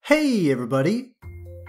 Hey everybody!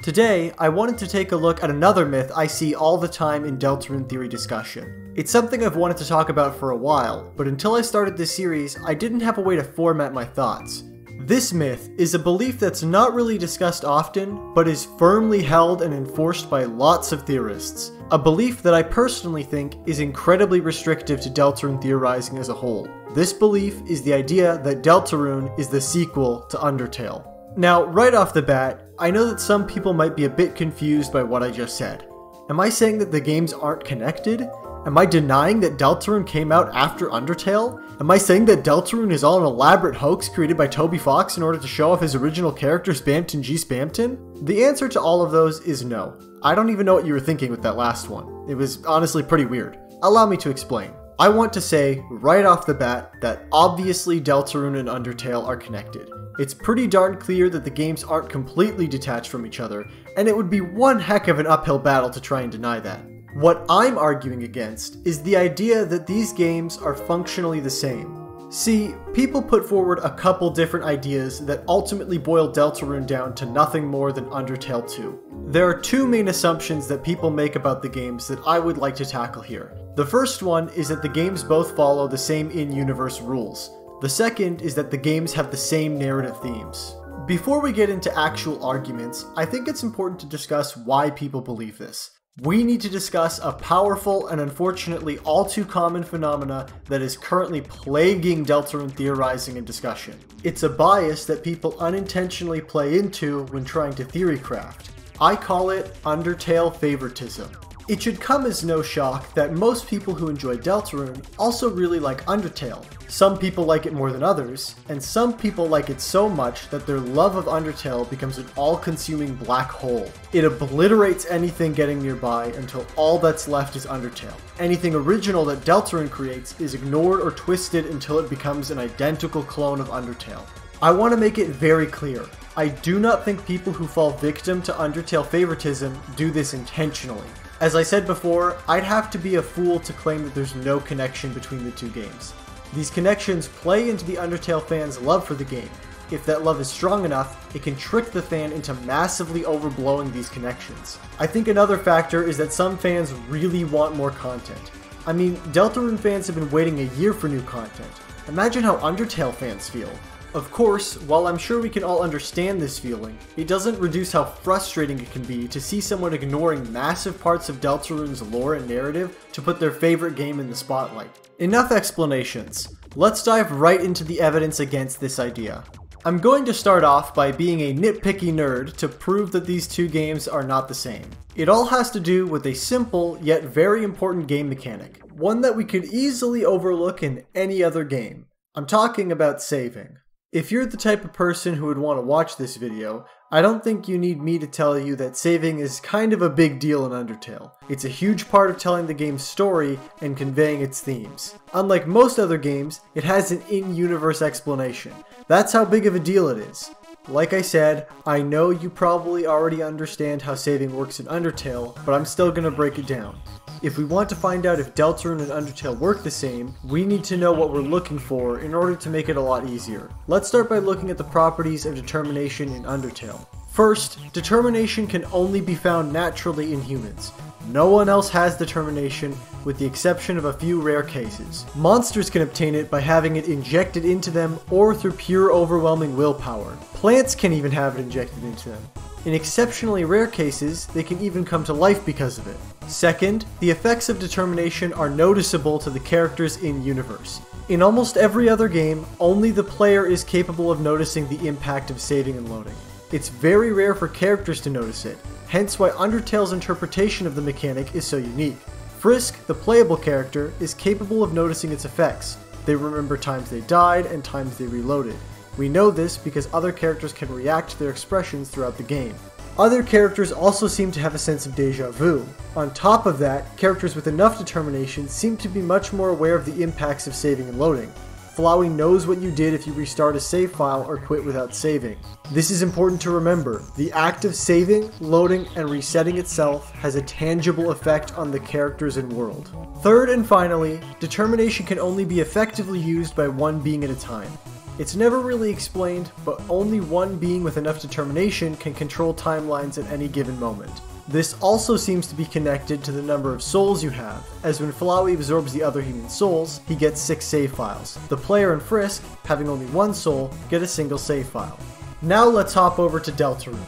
Today, I wanted to take a look at another myth I see all the time in Deltarune theory discussion. It's something I've wanted to talk about for a while, but until I started this series, I didn't have a way to format my thoughts. This myth is a belief that's not really discussed often, but is firmly held and enforced by lots of theorists. A belief that I personally think is incredibly restrictive to Deltarune theorizing as a whole. This belief is the idea that Deltarune is the sequel to Undertale. Now, right off the bat, I know that some people might be a bit confused by what I just said. Am I saying that the games aren't connected? Am I denying that Deltarune came out after Undertale? Am I saying that Deltarune is all an elaborate hoax created by Toby Fox in order to show off his original character Spamton G. Spamton? The answer to all of those is no. I don't even know what you were thinking with that last one. It was honestly pretty weird. Allow me to explain. I want to say, right off the bat, that obviously Deltarune and Undertale are connected. It's pretty darn clear that the games aren't completely detached from each other, and it would be one heck of an uphill battle to try and deny that. What I'm arguing against is the idea that these games are functionally the same. See, people put forward a couple different ideas that ultimately boil Deltarune down to nothing more than Undertale 2. There are two main assumptions that people make about the games that I would like to tackle here. The first one is that the games both follow the same in-universe rules. The second is that the games have the same narrative themes. Before we get into actual arguments, I think it's important to discuss why people believe this. We need to discuss a powerful and unfortunately all too common phenomena that is currently plaguing Deltarune theorizing and discussion. It's a bias that people unintentionally play into when trying to theory craft. I call it Undertale favoritism. It should come as no shock that most people who enjoy Deltarune also really like Undertale. Some people like it more than others, and some people like it so much that their love of Undertale becomes an all-consuming black hole. It obliterates anything getting nearby until all that's left is Undertale. Anything original that Deltarune creates is ignored or twisted until it becomes an identical clone of Undertale. I want to make it very clear. I do not think people who fall victim to Undertale favoritism do this intentionally. As I said before, I'd have to be a fool to claim that there's no connection between the two games. These connections play into the Undertale fans' love for the game. If that love is strong enough, it can trick the fan into massively overblowing these connections. I think another factor is that some fans really want more content. I mean, Deltarune fans have been waiting a year for new content. Imagine how Undertale fans feel. Of course, while I'm sure we can all understand this feeling, it doesn't reduce how frustrating it can be to see someone ignoring massive parts of Deltarune's lore and narrative to put their favorite game in the spotlight. Enough explanations. Let's dive right into the evidence against this idea. I'm going to start off by being a nitpicky nerd to prove that these two games are not the same. It all has to do with a simple yet very important game mechanic, one that we could easily overlook in any other game. I'm talking about saving. If you're the type of person who would want to watch this video, I don't think you need me to tell you that saving is kind of a big deal in Undertale. It's a huge part of telling the game's story and conveying its themes. Unlike most other games, it has an in-universe explanation. That's how big of a deal it is. Like I said, I know you probably already understand how saving works in Undertale, but I'm still gonna break it down. If we want to find out if Deltarune and Undertale work the same, we need to know what we're looking for in order to make it a lot easier. Let's start by looking at the properties of determination in Undertale. First, determination can only be found naturally in humans. No one else has determination, with the exception of a few rare cases. Monsters can obtain it by having it injected into them or through pure overwhelming willpower. Plants can even have it injected into them. In exceptionally rare cases, they can even come to life because of it. Second, the effects of determination are noticeable to the characters in-universe. In almost every other game, only the player is capable of noticing the impact of saving and loading. It's very rare for characters to notice it, hence why Undertale's interpretation of the mechanic is so unique. Frisk, the playable character, is capable of noticing its effects. They remember times they died and times they reloaded. We know this because other characters can react to their expressions throughout the game. Other characters also seem to have a sense of deja vu. On top of that, characters with enough determination seem to be much more aware of the impacts of saving and loading. Flowey knows what you did if you restart a save file or quit without saving. This is important to remember. The act of saving, loading, and resetting itself has a tangible effect on the characters and world. Third and finally, determination can only be effectively used by one being at a time. It's never really explained, but only one being with enough determination can control timelines at any given moment. This also seems to be connected to the number of souls you have, as when Flowey absorbs the other human souls, he gets 6 save files. The player and Frisk, having only 1 soul, get a single save file. Now let's hop over to Deltarune.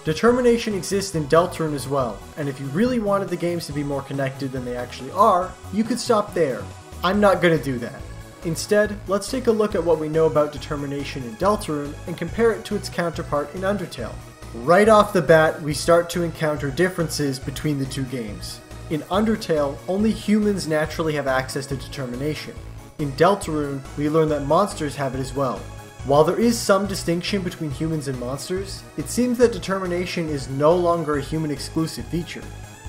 Determination exists in Deltarune as well, and if you really wanted the games to be more connected than they actually are, you could stop there. I'm not gonna do that. Instead, let's take a look at what we know about determination in Deltarune and compare it to its counterpart in Undertale. Right off the bat, we start to encounter differences between the two games. In Undertale, only humans naturally have access to determination. In Deltarune, we learn that monsters have it as well. While there is some distinction between humans and monsters, it seems that determination is no longer a human-exclusive feature.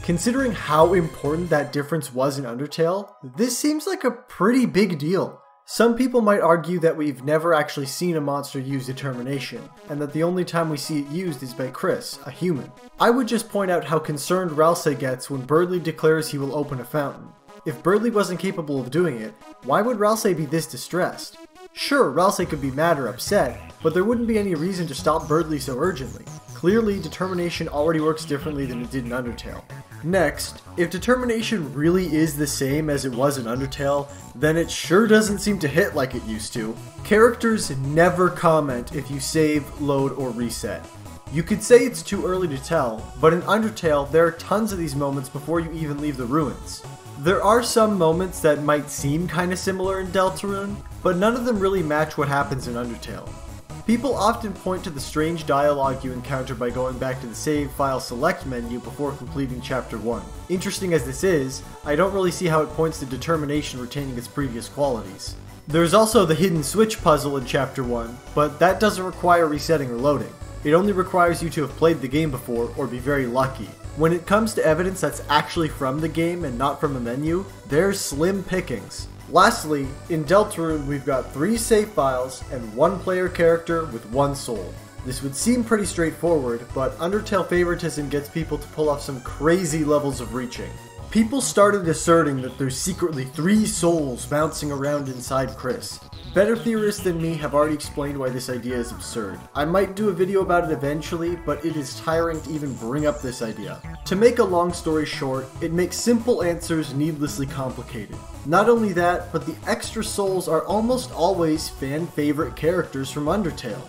Considering how important that difference was in Undertale, this seems like a pretty big deal. Some people might argue that we've never actually seen a monster use determination, and that the only time we see it used is by Chris, a human. I would just point out how concerned Ralsei gets when Berdly declares he will open a fountain. If Berdly wasn't capable of doing it, why would Ralsei be this distressed? Sure, Ralsei could be mad or upset, but there wouldn't be any reason to stop Berdly so urgently. Clearly, determination already works differently than it did in Undertale. Next, if determination really is the same as it was in Undertale, then it sure doesn't seem to hit like it used to. Characters never comment if you save, load, or reset. You could say it's too early to tell, but in Undertale there are tons of these moments before you even leave the ruins. There are some moments that might seem kinda similar in Deltarune, but none of them really match what happens in Undertale. People often point to the strange dialogue you encounter by going back to the Save File Select menu before completing Chapter 1. Interesting as this is, I don't really see how it points to determination retaining its previous qualities. There's also the hidden switch puzzle in Chapter 1, but that doesn't require resetting or loading. It only requires you to have played the game before or be very lucky. When it comes to evidence that's actually from the game and not from a menu, there's slim pickings. Lastly, in Deltarune we've got 3 save files and 1 player character with 1 soul. This would seem pretty straightforward, but Undertale favoritism gets people to pull off some crazy levels of reaching. People started asserting that there's secretly 3 souls bouncing around inside Chris. Better theorists than me have already explained why this idea is absurd. I might do a video about it eventually, but it is tiring to even bring up this idea. To make a long story short, it makes simple answers needlessly complicated. Not only that, but the extra souls are almost always fan-favorite characters from Undertale.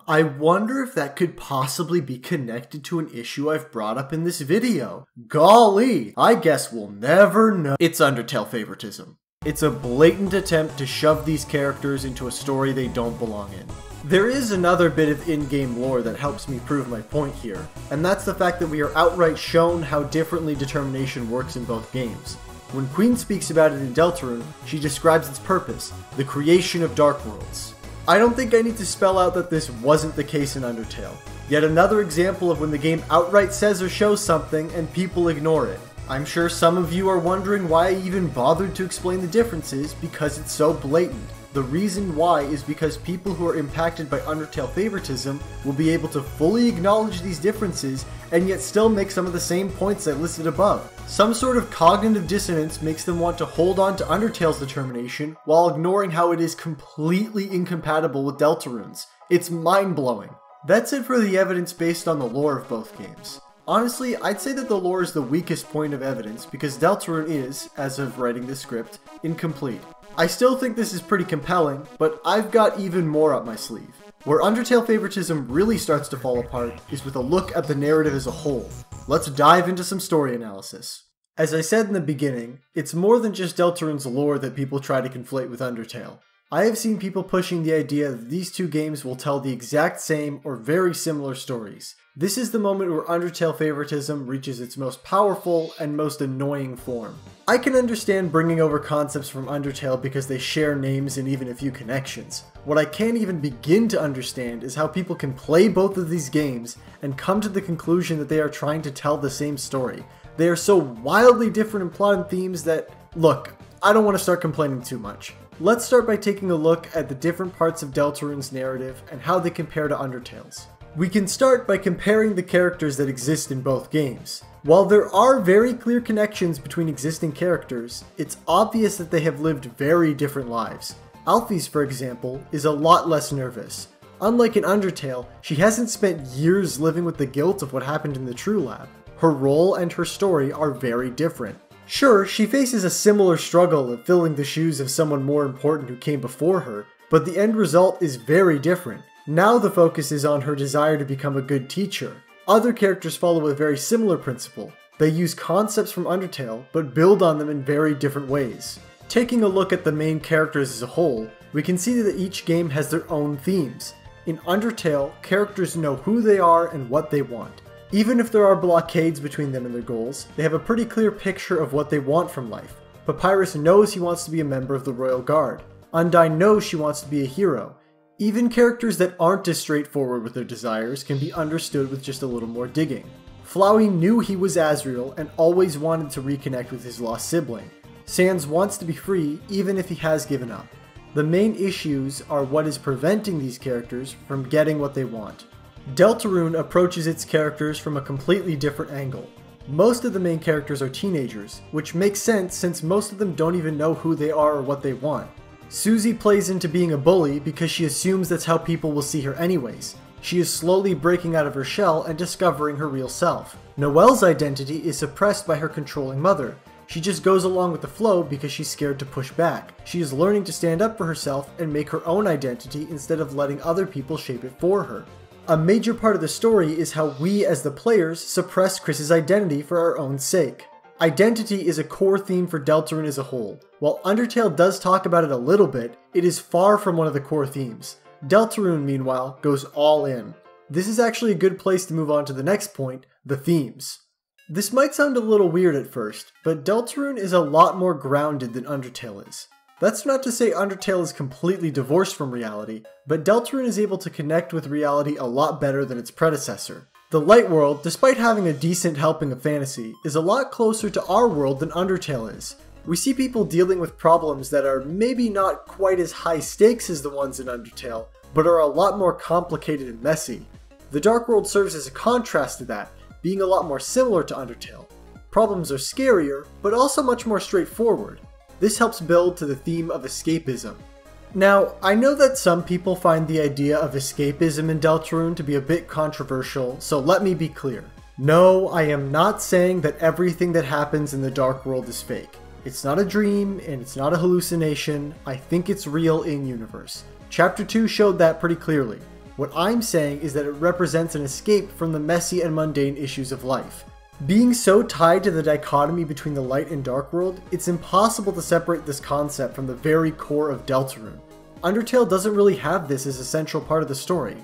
I wonder if that could possibly be connected to an issue I've brought up in this video. Golly, I guess we'll never know. It's Undertale favoritism. It's a blatant attempt to shove these characters into a story they don't belong in. There is another bit of in-game lore that helps me prove my point here, and that's the fact that we are outright shown how differently determination works in both games. When Queen speaks about it in Deltarune, she describes its purpose, the creation of dark worlds. I don't think I need to spell out that this wasn't the case in Undertale. Yet another example of when the game outright says or shows something and people ignore it. I'm sure some of you are wondering why I even bothered to explain the differences because it's so blatant. The reason why is because people who are impacted by Undertale favoritism will be able to fully acknowledge these differences and yet still make some of the same points I listed above. Some sort of cognitive dissonance makes them want to hold on to Undertale's determination while ignoring how it is completely incompatible with Deltarune's. It's mind-blowing. That's it for the evidence based on the lore of both games. Honestly, I'd say that the lore is the weakest point of evidence because Deltarune is, as of writing this script, incomplete. I still think this is pretty compelling, but I've got even more up my sleeve. Where Undertale favoritism really starts to fall apart is with a look at the narrative as a whole. Let's dive into some story analysis. As I said in the beginning, it's more than just Deltarune's lore that people try to conflate with Undertale. I have seen people pushing the idea that these two games will tell the exact same or very similar stories. This is the moment where Undertale favoritism reaches its most powerful and most annoying form. I can understand bringing over concepts from Undertale because they share names and even a few connections. What I can't even begin to understand is how people can play both of these games and come to the conclusion that they are trying to tell the same story. They are so wildly different in plot and themes that, look, I don't want to start complaining too much. Let's start by taking a look at the different parts of Deltarune's narrative and how they compare to Undertale's. We can start by comparing the characters that exist in both games. While there are very clear connections between existing characters, it's obvious that they have lived very different lives. Alphys, for example, is a lot less nervous. Unlike in Undertale, she hasn't spent years living with the guilt of what happened in the True Lab. Her role and her story are very different. Sure, she faces a similar struggle of filling the shoes of someone more important who came before her, but the end result is very different. Now the focus is on her desire to become a good teacher. Other characters follow a very similar principle. They use concepts from Undertale, but build on them in very different ways. Taking a look at the main characters as a whole, we can see that each game has their own themes. In Undertale, characters know who they are and what they want. Even if there are blockades between them and their goals, they have a pretty clear picture of what they want from life. Papyrus knows he wants to be a member of the Royal Guard. Undyne knows she wants to be a hero. Even characters that aren't as straightforward with their desires can be understood with just a little more digging. Flowey knew he was Asriel and always wanted to reconnect with his lost sibling. Sans wants to be free even if he has given up. The main issues are what is preventing these characters from getting what they want. Deltarune approaches its characters from a completely different angle. Most of the main characters are teenagers, which makes sense since most of them don't even know who they are or what they want. Susie plays into being a bully because she assumes that's how people will see her anyways. She is slowly breaking out of her shell and discovering her real self. Noelle's identity is suppressed by her controlling mother. She just goes along with the flow because she's scared to push back. She is learning to stand up for herself and make her own identity instead of letting other people shape it for her. A major part of the story is how we as the players suppress Chris's identity for our own sake. Identity is a core theme for Deltarune as a whole. While Undertale does talk about it a little bit, it is far from one of the core themes. Deltarune, meanwhile, goes all in. This is actually a good place to move on to the next point, the themes. This might sound a little weird at first, but Deltarune is a lot more grounded than Undertale is. That's not to say Undertale is completely divorced from reality, but Deltarune is able to connect with reality a lot better than its predecessor. The Light World, despite having a decent helping of fantasy, is a lot closer to our world than Undertale is. We see people dealing with problems that are maybe not quite as high stakes as the ones in Undertale, but are a lot more complicated and messy. The Dark World serves as a contrast to that, being a lot more similar to Undertale. Problems are scarier, but also much more straightforward. This helps build to the theme of escapism. Now, I know that some people find the idea of escapism in Deltarune to be a bit controversial, so let me be clear. No, I am not saying that everything that happens in the Dark World is fake. It's not a dream, and it's not a hallucination. I think it's real in-universe. Chapter 2 showed that pretty clearly. What I'm saying is that it represents an escape from the messy and mundane issues of life. Being so tied to the dichotomy between the light and dark world, it's impossible to separate this concept from the very core of Deltarune. Undertale doesn't really have this as a central part of the story.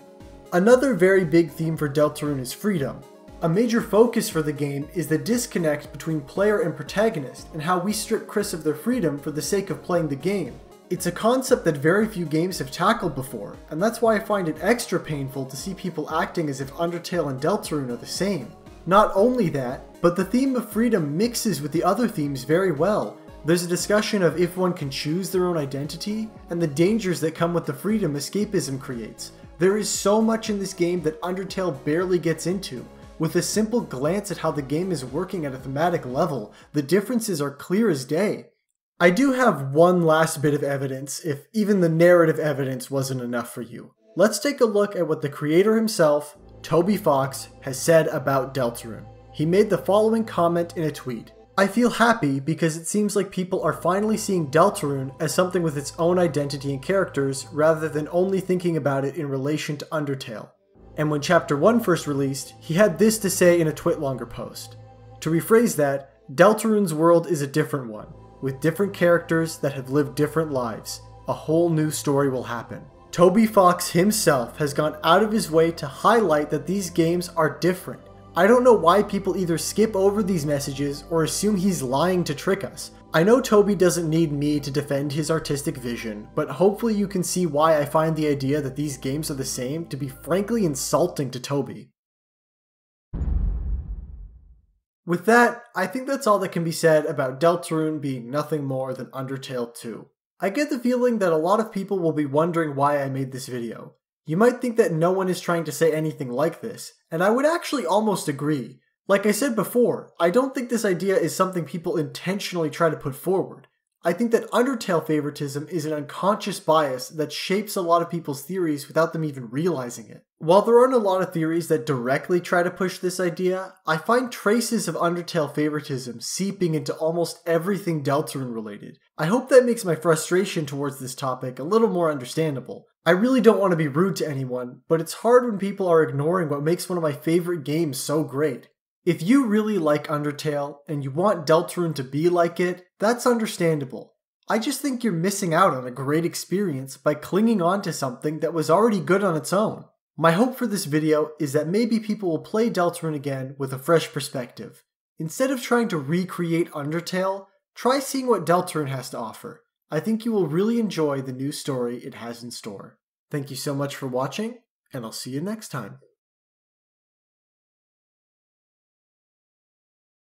Another very big theme for Deltarune is freedom. A major focus for the game is the disconnect between player and protagonist and how we strip Chris of their freedom for the sake of playing the game. It's a concept that very few games have tackled before, and that's why I find it extra painful to see people acting as if Undertale and Deltarune are the same. Not only that, but the theme of freedom mixes with the other themes very well. There's a discussion of if one can choose their own identity, and the dangers that come with the freedom escapism creates. There is so much in this game that Undertale barely gets into. With a simple glance at how the game is working at a thematic level, the differences are clear as day. I do have one last bit of evidence, if even the narrative evidence wasn't enough for you. Let's take a look at what the creator himself, Toby Fox, has said about Deltarune. He made the following comment in a tweet. I feel happy because it seems like people are finally seeing Deltarune as something with its own identity and characters rather than only thinking about it in relation to Undertale. And when Chapter 1 first released, he had this to say in a TwitLonger post. To rephrase that, Deltarune's world is a different one, with different characters that have lived different lives. A whole new story will happen. Toby Fox himself has gone out of his way to highlight that these games are different. I don't know why people either skip over these messages or assume he's lying to trick us. I know Toby doesn't need me to defend his artistic vision, but hopefully you can see why I find the idea that these games are the same to be frankly insulting to Toby. With that, I think that's all that can be said about Deltarune being nothing more than Undertale 2. I get the feeling that a lot of people will be wondering why I made this video. You might think that no one is trying to say anything like this, and I would actually almost agree. Like I said before, I don't think this idea is something people intentionally try to put forward. I think that Undertale favoritism is an unconscious bias that shapes a lot of people's theories without them even realizing it. While there aren't a lot of theories that directly try to push this idea, I find traces of Undertale favoritism seeping into almost everything Deltarune related. I hope that makes my frustration towards this topic a little more understandable. I really don't want to be rude to anyone, but it's hard when people are ignoring what makes one of my favorite games so great. If you really like Undertale, and you want Deltarune to be like it, that's understandable. I just think you're missing out on a great experience by clinging on to something that was already good on its own. My hope for this video is that maybe people will play Deltarune again with a fresh perspective. Instead of trying to recreate Undertale, try seeing what Deltarune has to offer. I think you will really enjoy the new story it has in store. Thank you so much for watching, and I'll see you next time.